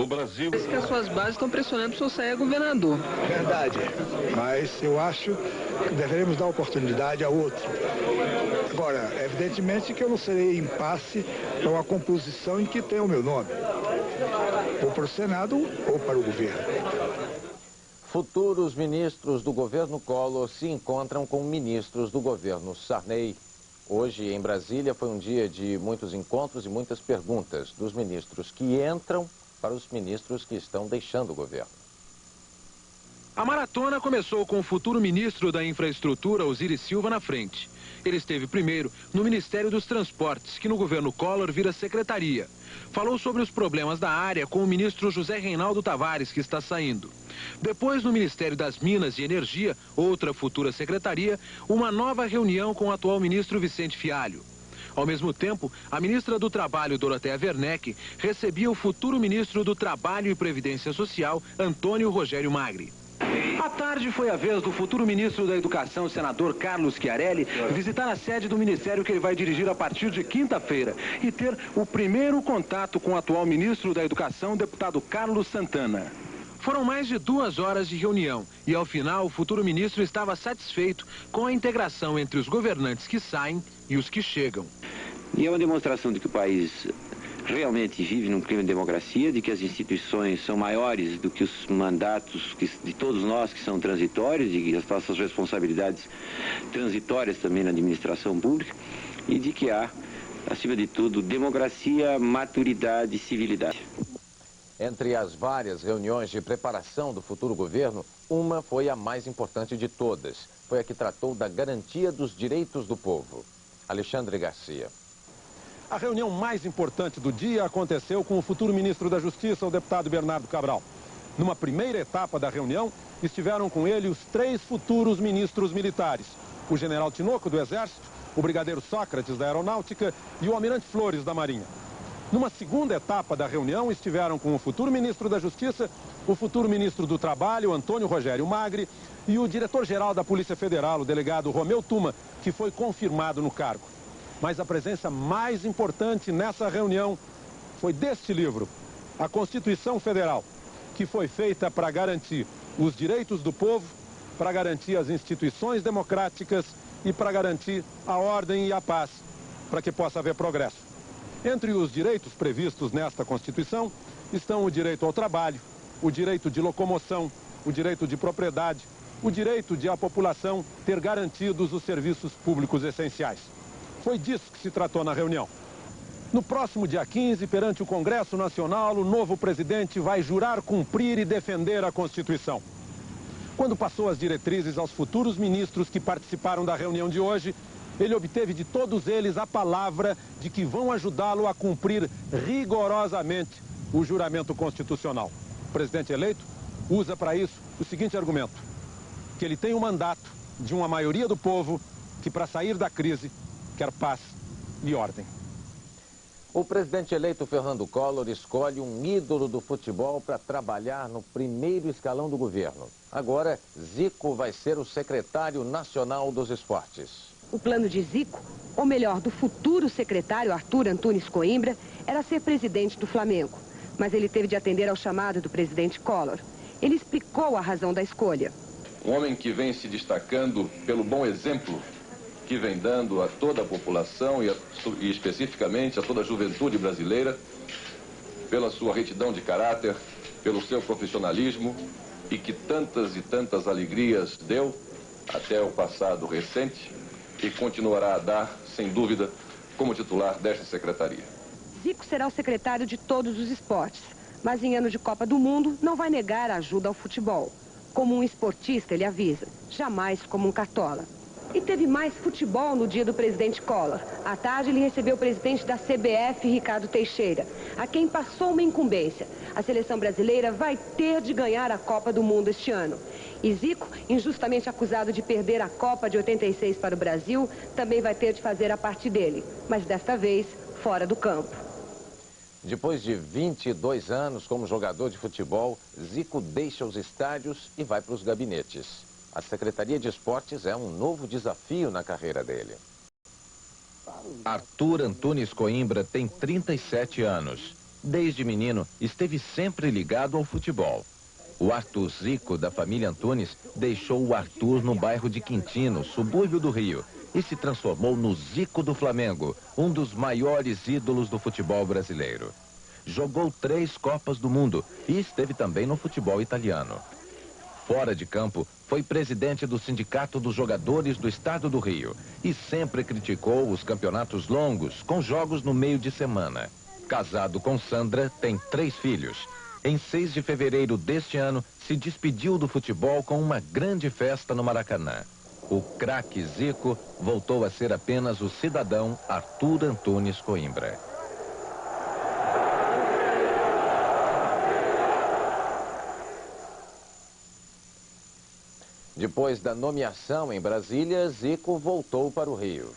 O Brasil... Parece que as suas bases estão pressionando para o senhor sair governador. Verdade, mas eu acho que deveremos dar oportunidade a outro. Agora, evidentemente que eu não serei impasse para uma composição em que tenha o meu nome, ou para o Senado ou para o governo. Futuros ministros do governo Collor se encontram com ministros do governo Sarney. Hoje, em Brasília, foi um dia de muitos encontros e muitas perguntas dos ministros que entram para os ministros que estão deixando o governo. A maratona começou com o futuro ministro da Infraestrutura, Osiris Silva, na frente. Ele esteve primeiro no Ministério dos Transportes, que no governo Collor vira secretaria. Falou sobre os problemas da área com o ministro José Reinaldo Tavares, que está saindo. Depois, no Ministério das Minas e Energia, outra futura secretaria, uma nova reunião com o atual ministro Vicente Fialho. Ao mesmo tempo, a ministra do Trabalho, Dorothea Werneck, recebia o futuro ministro do Trabalho e Previdência Social, Antônio Rogério Magri. À tarde foi a vez do futuro ministro da Educação, senador Carlos Schiarelli, visitar a sede do ministério que ele vai dirigir a partir de quinta-feira e ter o primeiro contato com o atual ministro da Educação, deputado Carlos Santana. Foram mais de 2 horas de reunião e, ao final, o futuro ministro estava satisfeito com a integração entre os governantes que saem e os que chegam. E é uma demonstração de que o país realmente vive num clima de democracia, de que as instituições são maiores do que os mandatos de todos nós que são transitórios, de que as nossas responsabilidades transitórias também na administração pública, e de que há, acima de tudo, democracia, maturidade e civilidade. Entre as várias reuniões de preparação do futuro governo, uma foi a mais importante de todas. Foi a que tratou da garantia dos direitos do povo. Alexandre Garcia. A reunião mais importante do dia aconteceu com o futuro ministro da Justiça, o deputado Bernardo Cabral. Numa primeira etapa da reunião, estiveram com ele os 3 futuros ministros militares. O general Tinoco, do Exército, o brigadeiro Sócrates, da Aeronáutica, e o almirante Flores, da Marinha. Numa segunda etapa da reunião, estiveram com o futuro ministro da Justiça, o futuro ministro do Trabalho, Antônio Rogério Magri, e o diretor-geral da Polícia Federal, o delegado Romeu Tuma, que foi confirmado no cargo. Mas a presença mais importante nessa reunião foi deste livro, A Constituição Federal, que foi feita para garantir os direitos do povo, para garantir as instituições democráticas e para garantir a ordem e a paz, para que possa haver progresso. Entre os direitos previstos nesta Constituição estão o direito ao trabalho, o direito de locomoção, o direito de propriedade, o direito de a população ter garantidos os serviços públicos essenciais. Foi disso que se tratou na reunião. No próximo dia 15, perante o Congresso Nacional, o novo presidente vai jurar cumprir e defender a Constituição. Quando passou as diretrizes aos futuros ministros que participaram da reunião de hoje, ele obteve de todos eles a palavra de que vão ajudá-lo a cumprir rigorosamente o juramento constitucional. O presidente eleito usa para isso o seguinte argumento: que ele tem um mandato de uma maioria do povo que, para sair da crise, quer paz e ordem. O presidente eleito Fernando Collor escolhe um ídolo do futebol para trabalhar no primeiro escalão do governo. Agora, Zico vai ser o secretário nacional dos esportes. O plano de Zico, ou melhor, do futuro secretário Arthur Antunes Coimbra, era ser presidente do Flamengo. Mas ele teve de atender ao chamado do presidente Collor. Ele explicou a razão da escolha. Um homem que vem se destacando pelo bom exemplo que vem dando a toda a população e especificamente a toda a juventude brasileira, pela sua retidão de caráter, pelo seu profissionalismo e que tantas e tantas alegrias deu até o passado recente e continuará a dar, sem dúvida, como titular desta secretaria. Zico será o secretário de todos os esportes, mas em ano de Copa do Mundo não vai negar a ajuda ao futebol. Como um esportista, ele avisa, jamais como um cartola. E teve mais futebol no dia do presidente Collor. À tarde, ele recebeu o presidente da CBF, Ricardo Teixeira, a quem passou uma incumbência. A seleção brasileira vai ter de ganhar a Copa do Mundo este ano. E Zico, injustamente acusado de perder a Copa de 86 para o Brasil, também vai ter de fazer a parte dele, mas desta vez fora do campo. Depois de 22 anos como jogador de futebol, Zico deixa os estádios e vai para os gabinetes. A Secretaria de Esportes é um novo desafio na carreira dele. Arthur Antunes Coimbra tem 37 anos. Desde menino, esteve sempre ligado ao futebol. O Arthur Zico, da família Antunes, deixou o Arthur no bairro de Quintino, subúrbio do Rio, e se transformou no Zico do Flamengo, um dos maiores ídolos do futebol brasileiro. Jogou 3 Copas do Mundo e esteve também no futebol italiano. Fora de campo, foi presidente do Sindicato dos Jogadores do Estado do Rio e sempre criticou os campeonatos longos, com jogos no meio de semana. Casado com Sandra, tem 3 filhos. Em 6 de fevereiro deste ano, se despediu do futebol com uma grande festa no Maracanã. O craque Zico voltou a ser apenas o cidadão Arthur Antunes Coimbra. Depois da nomeação em Brasília, Zico voltou para o Rio.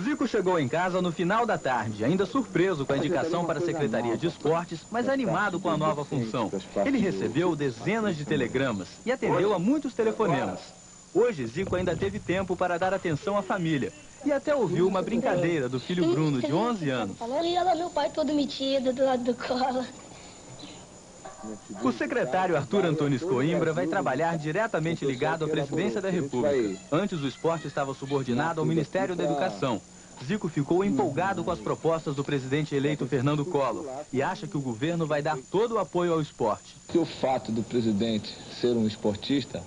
Zico chegou em casa no final da tarde, ainda surpreso com a indicação para a Secretaria de Esportes, mas animado com a nova função. Ele recebeu dezenas de telegramas e atendeu a muitos telefonemas. Hoje, Zico ainda teve tempo para dar atenção à família e até ouviu uma brincadeira do filho Bruno, de 11 anos. E ela, meu pai todo metido do lado do colo. O secretário Arthur Antunes Coimbra vai trabalhar diretamente ligado à presidência da República. Antes, o esporte estava subordinado ao Ministério da Educação. Zico ficou empolgado com as propostas do presidente eleito Fernando Collor e acha que o governo vai dar todo o apoio ao esporte. O fato do presidente ser um esportista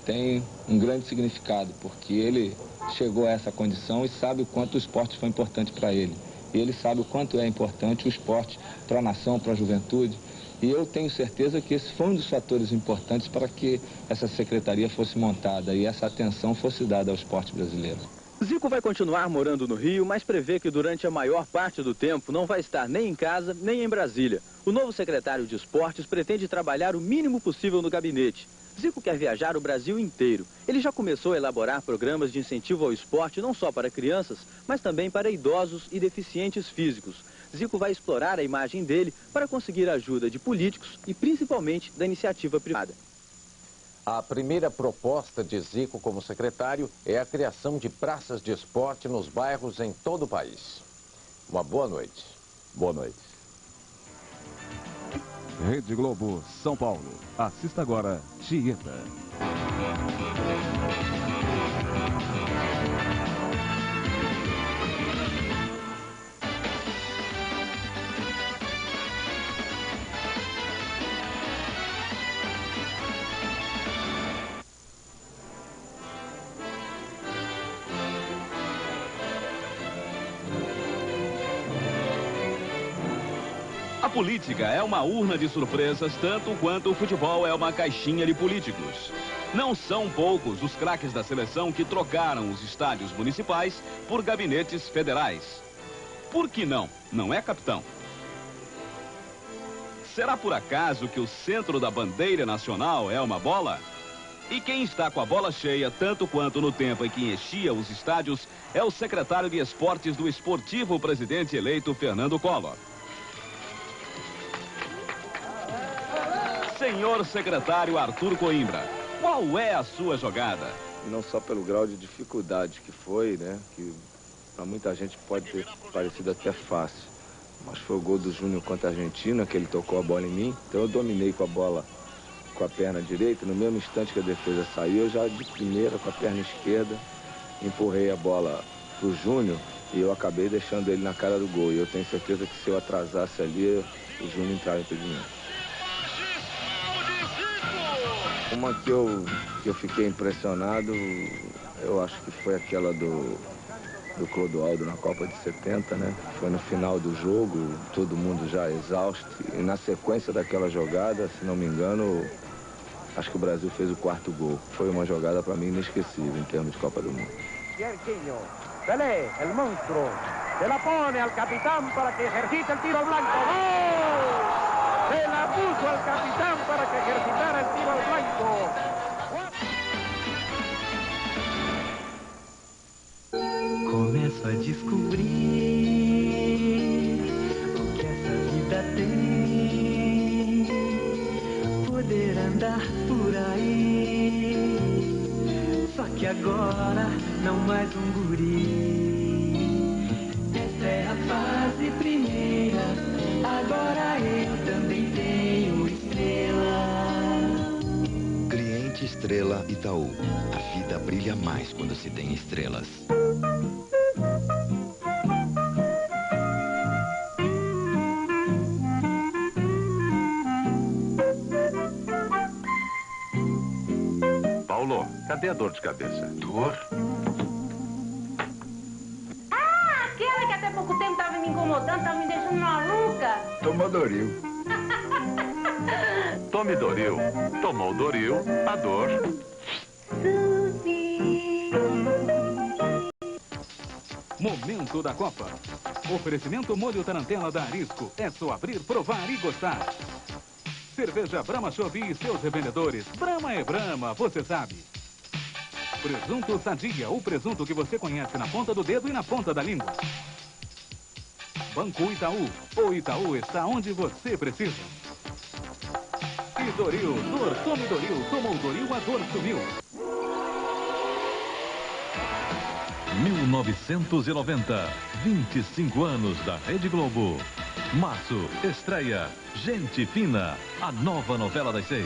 tem um grande significado, porque ele chegou a essa condição e sabe o quanto o esporte foi importante para ele. E ele sabe o quanto é importante o esporte para a nação, para a juventude. E eu tenho certeza que esse foi um dos fatores importantes para que essa secretaria fosse montada e essa atenção fosse dada ao esporte brasileiro. Zico vai continuar morando no Rio, mas prevê que durante a maior parte do tempo não vai estar nem em casa, nem em Brasília. O novo secretário de Esportes pretende trabalhar o mínimo possível no gabinete. Zico quer viajar o Brasil inteiro. Ele já começou a elaborar programas de incentivo ao esporte não só para crianças, mas também para idosos e deficientes físicos. Zico vai explorar a imagem dele para conseguir a ajuda de políticos e principalmente da iniciativa privada. A primeira proposta de Zico como secretário é a criação de praças de esporte nos bairros em todo o país. Uma boa noite. Boa noite. Rede Globo, São Paulo. Assista agora, Tieta. A política é uma urna de surpresas, tanto quanto o futebol é uma caixinha de políticos. Não são poucos os craques da seleção que trocaram os estádios municipais por gabinetes federais. Por que não? Não é, capitão? Será por acaso que o centro da bandeira nacional é uma bola? E quem está com a bola cheia, tanto quanto no tempo em que enchia os estádios, é o secretário de Esportes do esportivo presidente eleito Fernando Collor. Senhor secretário Arthur Coimbra, qual é a sua jogada? Não só pelo grau de dificuldade que foi, né? Que para muita gente pode ter parecido até fácil. Mas foi o gol do Júnior contra a Argentina, que ele tocou a bola em mim. Então eu dominei com a bola com a perna direita. No mesmo instante que a defesa saiu, eu já de primeira com a perna esquerda empurrei a bola pro Júnior e eu acabei deixando ele na cara do gol. E eu tenho certeza que se eu atrasasse ali, o Júnior entrava em impedimento. Uma que eu fiquei impressionado, eu acho que foi aquela do Clodoaldo na Copa de 70, né? Foi no final do jogo, todo mundo já exausto. E na sequência daquela jogada, se não me engano, acho que o Brasil fez o 4º gol. Foi uma jogada para mim inesquecível em termos de Copa do Mundo. Pierquinho, Pelé, el monstruo, se la pone al capitán para que ejercite el tiro al blanco. ¡Gol! Se la puso al capitán para que ejercitara el tiro al blanco. Começo a descobrir o que essa vida tem. Poder andar por aí. Só que agora não mais um guri. Essa é a fase primeira. Estrela Itaú. A vida brilha mais quando se tem estrelas. Paulo, cadê a dor de cabeça? Dor? Ah, aquela que até pouco tempo estava me incomodando, estava me deixando maluca. Tomou Doril. Tome Doril. Tomou Doril, a dor. Momento da Copa. Oferecimento molho Tarantela da Arisco. É só abrir, provar e gostar. Cerveja Brahma Chopp e seus revendedores. Brahma é Brahma, você sabe. Presunto Sadia, o presunto que você conhece na ponta do dedo e na ponta da língua. Banco Itaú. O Itaú está onde você precisa. E Doril, dor, tome Doril. Tomou Doril, a dor sumiu. 1990, 25 anos da Rede Globo. Março, estreia Gente Fina, a nova novela das 6.